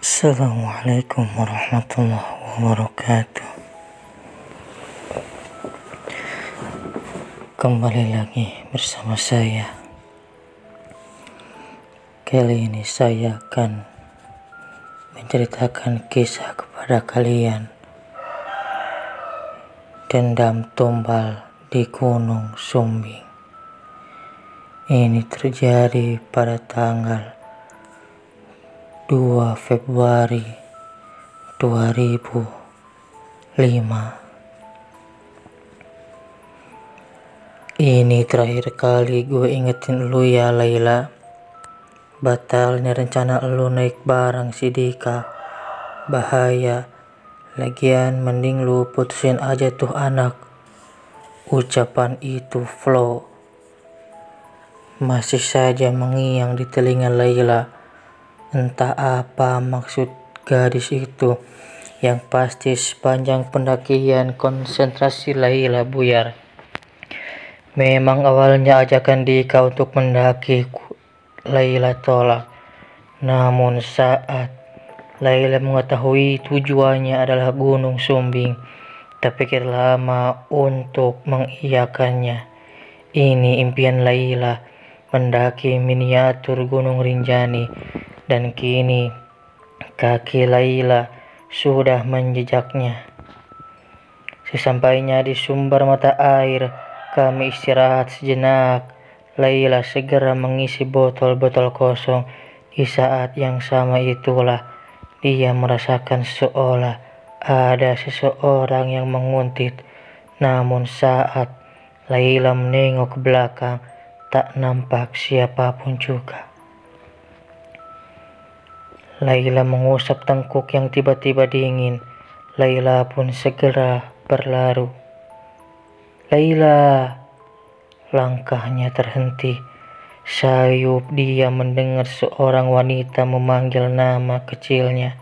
Assalamualaikum warahmatullahi wabarakatuh. Kembali lagi bersama saya. Kali ini saya akan menceritakan kisah kepada kalian. Dendam tumbal di Gunung Sumbing. Ini terjadi pada tanggal 2 Februari 2005. Ini terakhir kali gue ingetin lu ya Laila. Batalnya rencana lu naik bareng si Dika. Bahaya. Lagian mending lu putusin aja tuh anak. Ucapan itu flow masih saja mengiang di telinga Laila. Entah apa maksud gadis itu. Yang pasti sepanjang pendakian konsentrasi Laila buyar. Memang awalnya ajakan Dika untuk mendaki Laila tolak. Namun saat Laila mengetahui tujuannya adalah Gunung Sumbing, tak pikir lama untuk mengiyakannya. Ini impian Laila, mendaki miniatur Gunung Rinjani, dan kini kaki Laila sudah menjejaknya. Sesampainya di sumber mata air, kami istirahat sejenak. Laila segera mengisi botol-botol kosong. Di saat yang sama itulah dia merasakan seolah ada seseorang yang menguntit. Namun saat Laila menengok ke belakang, tak nampak siapapun juga. Laila mengusap tengkuk yang tiba-tiba dingin. Laila pun segera berlaru. Laila, langkahnya terhenti. Sayup dia mendengar seorang wanita memanggil nama kecilnya.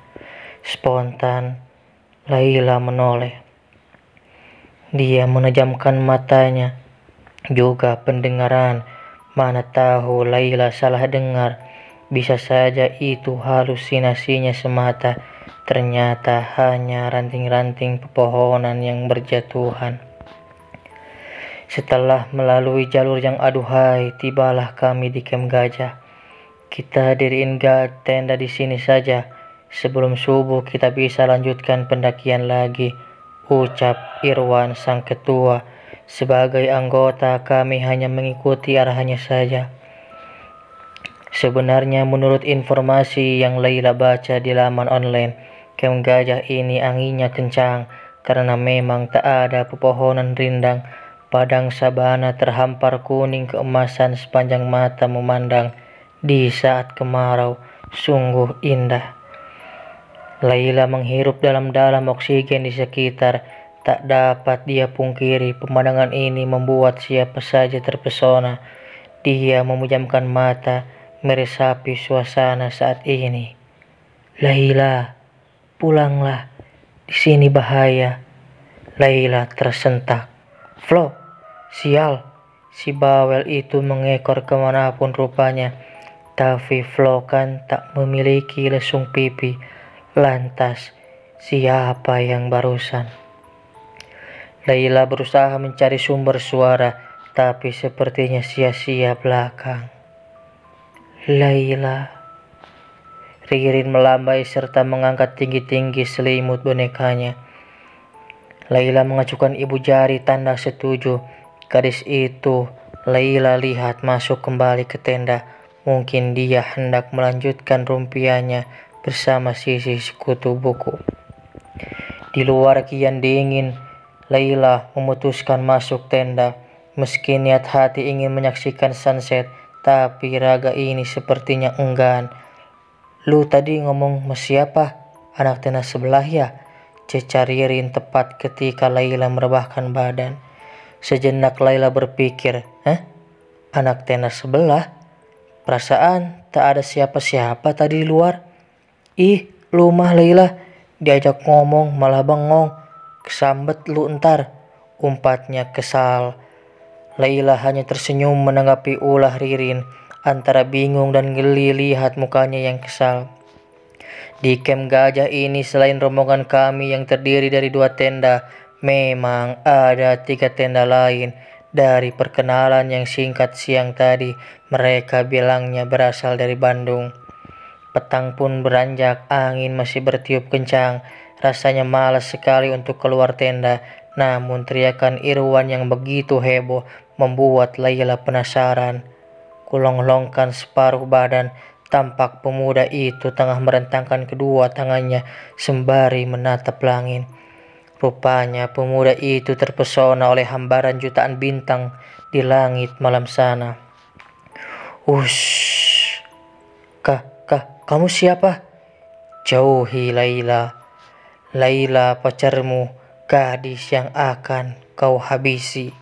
Spontan, Laila menoleh. Dia menejamkan matanya, juga pendengaran. Mana tahu Laila salah dengar. Bisa saja itu halusinasinya semata. Ternyata hanya ranting-ranting pepohonan yang berjatuhan. Setelah melalui jalur yang aduhai, tibalah kami di Camp Gajah. Kita diriin tenda di sini saja. Sebelum subuh kita bisa lanjutkan pendakian lagi, ucap Irwan sang ketua. Sebagai anggota kami hanya mengikuti arahannya saja. Sebenarnya menurut informasi yang Laila baca di laman online, Camp Gajah ini anginnya kencang karena memang tak ada pepohonan rindang. Padang sabana terhampar kuning keemasan sepanjang mata memandang. Di saat kemarau, sungguh indah. Laila menghirup dalam-dalam oksigen di sekitar. Tak dapat dia pungkiri, pemandangan ini membuat siapa saja terpesona. Dia memejamkan mata, meresapi suasana saat ini. Laila, pulanglah. Di sini bahaya. Laila tersentak. Flo, sial. Si bawel itu mengekor kemanapun rupanya. Tapi Flo kan tak memiliki lesung pipi. Lantas, siapa yang barusan? Laila berusaha mencari sumber suara, tapi sepertinya sia-sia belakang. Laila. Ririn melambai serta mengangkat tinggi-tinggi selimut bonekanya. Laila mengacukan ibu jari tanda setuju. Gadis itu Laila lihat masuk kembali ke tenda. Mungkin dia hendak melanjutkan rumpiannya bersama sisi sekutu buku. Di luar kian dingin, Laila memutuskan masuk tenda. Meski niat hati ingin menyaksikan sunset, tapi raga ini sepertinya enggan. Lu tadi ngomong sama siapa? Anak tenas sebelah ya? Cecar Ririn tepat ketika Laila merebahkan badan. Sejenak Laila berpikir, anak tenas sebelah? Perasaan tak ada siapa-siapa tadi di luar. Ih, lu mah Laila, diajak ngomong malah bengong. Kesambet lu entar, umpatnya kesal. Laila hanya tersenyum menanggapi ulah Ririn, antara bingung dan geli lihat mukanya yang kesal. Di camp gajah ini selain rombongan kami yang terdiri dari 2 tenda, memang ada 3 tenda lain. Dari perkenalan yang singkat siang tadi, mereka bilangnya berasal dari Bandung. Petang pun beranjak, angin masih bertiup kencang. Rasanya malas sekali untuk keluar tenda. Namun teriakan Irwan yang begitu heboh membuat Laila penasaran. Kulonglongkan separuh badan, tampak pemuda itu tengah merentangkan kedua tangannya sembari menatap langit. Rupanya pemuda itu terpesona oleh hambaran jutaan bintang di langit malam sana. Ush, kamu siapa? Jauhi Laila. Laila pacarmu, gadis yang akan kau habisi.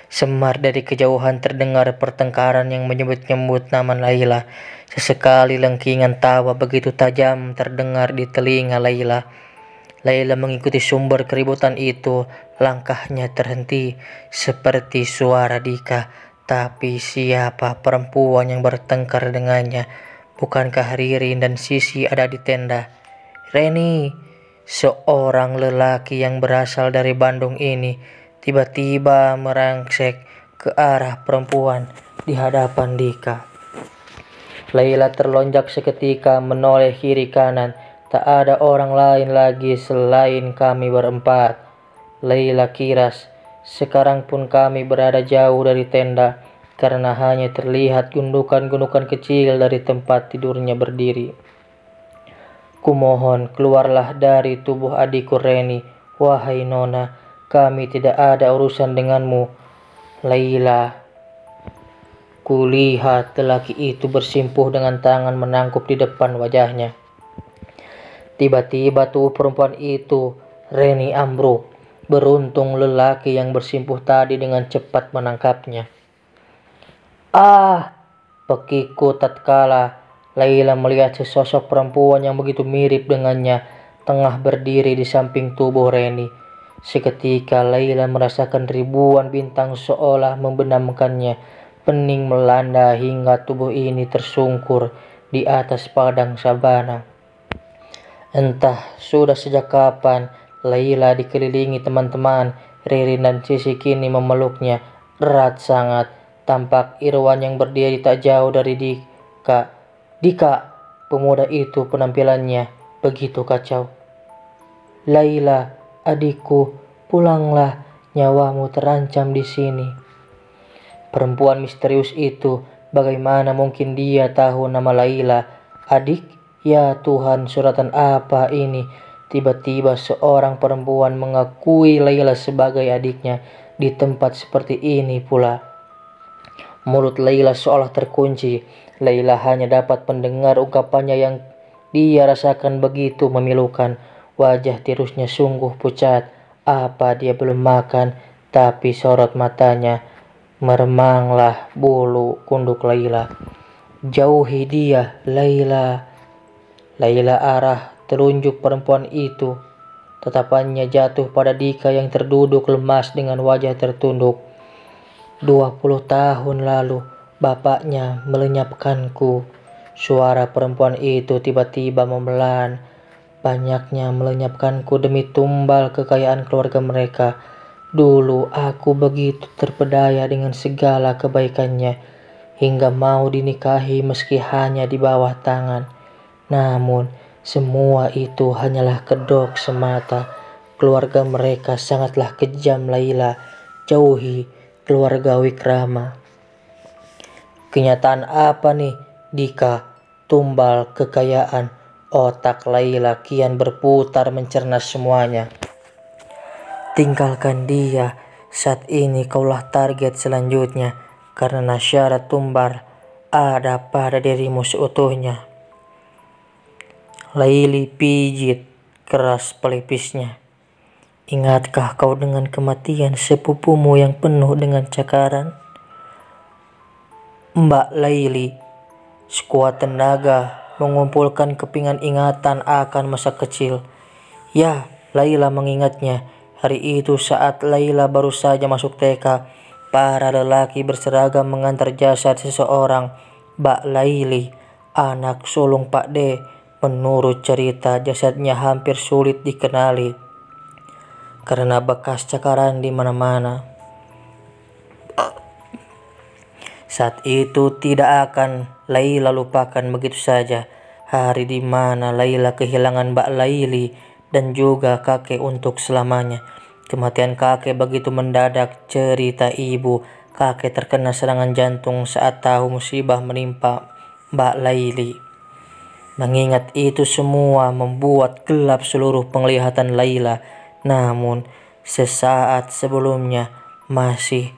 Semar dari kejauhan terdengar pertengkaran yang menyebut-nyebut nama Laila. Sesekali lengkingan tawa begitu tajam terdengar di telinga Laila. Laila mengikuti sumber keributan itu. Langkahnya terhenti seperti suara Dika. Tapi siapa perempuan yang bertengkar dengannya? Bukankah Ririn dan Sisi ada di tenda? Reni, seorang lelaki yang berasal dari Bandung ini tiba-tiba merangsek ke arah perempuan di hadapan Dika. Laila terlonjak seketika menoleh kiri kanan. Tak ada orang lain lagi selain kami berempat. Laila kiras. Sekarang pun kami berada jauh dari tenda karena hanya terlihat gundukan-gundukan kecil dari tempat tidurnya berdiri. Kumohon keluarlah dari tubuh adikku Reni. Wahai Nona, kami tidak ada urusan denganmu. Laila. Kulihat lelaki itu bersimpuh dengan tangan menangkup di depan wajahnya. Tiba-tiba tubuh perempuan itu, Reni, ambruk. Beruntung lelaki yang bersimpuh tadi dengan cepat menangkapnya. Ah, pekiku tatkala Laila melihat sesosok perempuan yang begitu mirip dengannya tengah berdiri di samping tubuh Reni. Seketika Laila merasakan ribuan bintang seolah membenamkannya. Pening melanda hingga tubuh ini tersungkur di atas padang sabana. Entah sudah sejak kapan Laila dikelilingi teman-teman. Ririn dan Sisi kini memeluknya erat sangat. Tampak Irwan yang berdiri tak jauh dari Dika. Dika, pemuda itu penampilannya begitu kacau. Laila, adikku, pulanglah, nyawamu terancam di sini. Perempuan misterius itu, bagaimana mungkin dia tahu nama Laila? Adik? Ya Tuhan, suratan apa ini? Tiba-tiba seorang perempuan mengakui Laila sebagai adiknya di tempat seperti ini pula. Mulut Laila seolah terkunci. Laila hanya dapat mendengar ungkapannya yang dia rasakan begitu memilukan. Wajah tirusnya sungguh pucat. Apa dia belum makan? Tapi sorot matanya meremanglah bulu kunduk Laila. Jauhi dia, Laila. Laila arah telunjuk perempuan itu. Tatapannya jatuh pada Dika yang terduduk lemas dengan wajah tertunduk. 20 tahun lalu bapaknya melenyapkanku. Suara perempuan itu tiba-tiba memelan. Banyaknya melenyapkanku demi tumbal kekayaan keluarga mereka. Dulu aku begitu terpedaya dengan segala kebaikannya, hingga mau dinikahi meski hanya di bawah tangan. Namun semua itu hanyalah kedok semata. Keluarga mereka sangatlah kejam, Laila. Jauhi keluarga Wikrama. Kenyataan apa nih, Dika? Tumbal kekayaan. Otak Laila kian berputar mencerna semuanya. Tinggalkan dia. Saat ini kaulah target selanjutnya, karena syarat tumbal ada pada dirimu seutuhnya. Laili pijit keras pelipisnya. Ingatkah kau dengan kematian sepupumu yang penuh dengan cakaran? Mbak Laili, sekuat tenaga mengumpulkan kepingan ingatan akan masa kecil. Ya, Laila mengingatnya. Hari itu saat Laila baru saja masuk TK, para lelaki berseragam mengantar jasad seseorang. Mbak Laili, anak sulung Pak D, Menurut cerita, jasadnya hampir sulit dikenali karena bekas cakaran di mana-mana. Saat itu tidak akan Laila lupakan begitu saja hari di mana Laila kehilangan Mbak Laili dan juga kakek untuk selamanya. Kematian kakek begitu mendadak, cerita ibu. Kakek terkena serangan jantung saat tahu musibah menimpa Mbak Laili. Mengingat itu semua membuat gelap seluruh penglihatan Laila. Namun, sesaat sebelumnya masih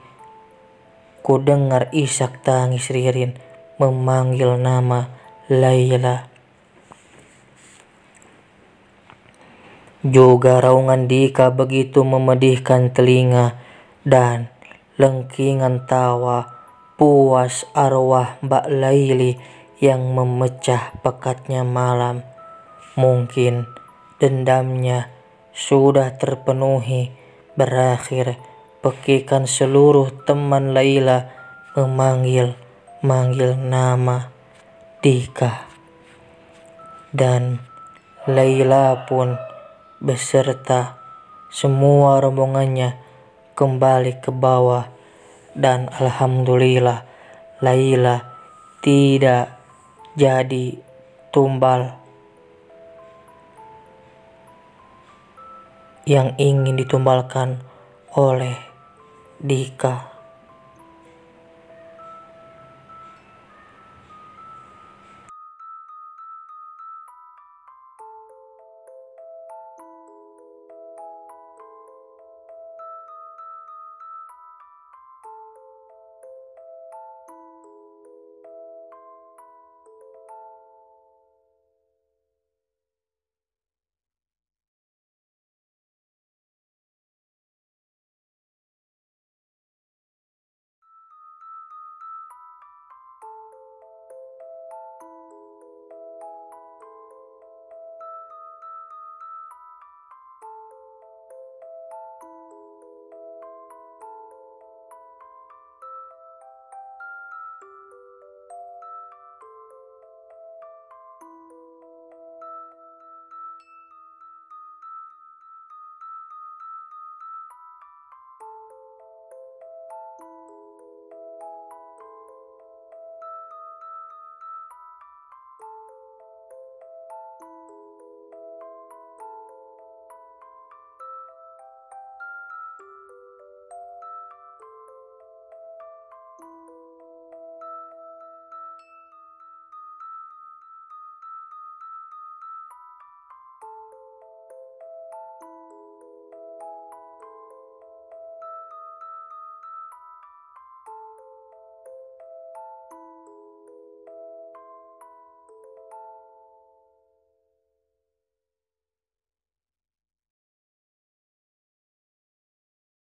ku dengar isak tangis Ririn memanggil nama Laila. Juga raungan Dika begitu memedihkan telinga dan lengkingan tawa puas arwah Mbak Laili yang memecah pekatnya malam. Mungkin dendamnya sudah terpenuhi, berakhir pekikan seluruh teman Laila memanggil nama Dika. Dan Laila pun beserta semua rombongannya kembali ke bawah. Dan alhamdulillah Laila tidak jadi tumbal yang ingin ditumbalkan oleh Dika.